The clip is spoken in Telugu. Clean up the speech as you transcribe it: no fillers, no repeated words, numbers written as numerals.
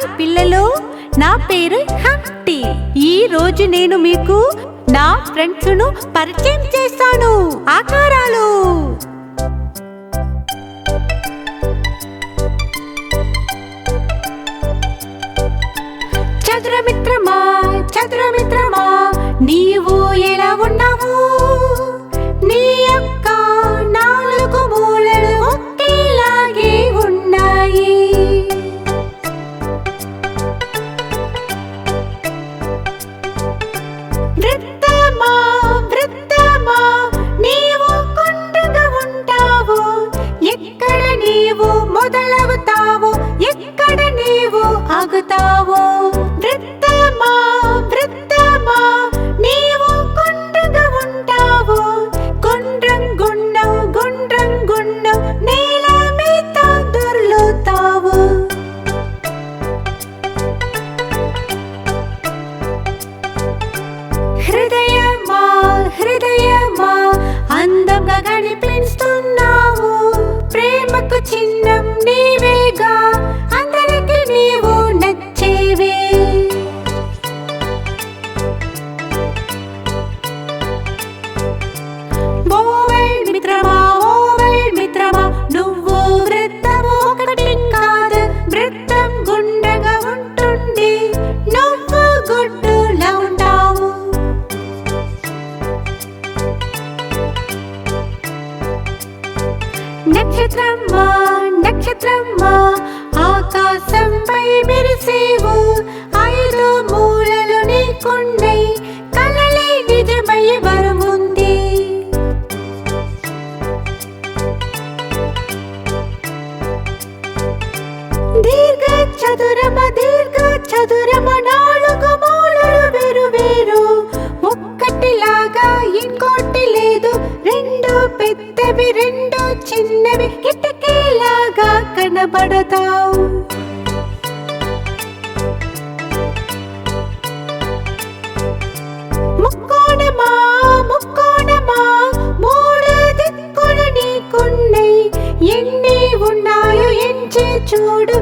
హాయ్ పిల్లలు, నా పేరు హంటీ. ఈ రోజు నేను మీకు నా ఫ్రెండ్స్ ను పరిచయం చేస్తాను. ఆకారాలు: చతురమిత్రమా చతురమిత్రమా, నీవు ఎలా ఉన్నావు? నీ యొక్క నాలుగు మూలలు ఒకేలాగే ఉన్నాయి. వృత్తమా వృత్తమా, నీవు కొండగా ఉంటావు. ఎక్కడ నీవు మొదలవుతావు, ఎక్కడ నీవు ఆగుతావు? వృత్తమా వృత్తమా, నీవు కొండగా ఉంటావు. గుండ్రం గుండం గుండ్రం గుండం, నేల మీద దొర్లుతావు. హృదయమా హృదయమా, అందంగా కనిపిస్తున్నావు. ప్రేమకు చిహ్నం నీవేగా, అందరికి నీవు నచ్చేవే. ఓవల్ మిత్రమా ఓవల్ మిత్రమా, నువ్వు వృత్తము ఒకటి కాదు. వృత్తం గుండగా ఉంటుంది, నువ్వు గుడ్డులా ఉంటావు. నక్షత్రమా నక్షత్రమా, ఆకాశంపై మెరిసేవు. ఐదు మూలలు నీకున్నై, కలలే నిజమయ్యే వరముంది. దీర్ఘ చతురమ నాలుగు మూలలు వేరు వేరు. ఒక్కటిలాగా ఇంకోటి లేదు. రెండు పెద్దవి రెండు చిన్నవి, కిటికీలాగా కనబడతావు. ముక్కోణమా ముక్కోణమా, మూడు దిక్కులు నీకున్నై. ఎన్ని ఉన్నాయో ఎంచి చూడు.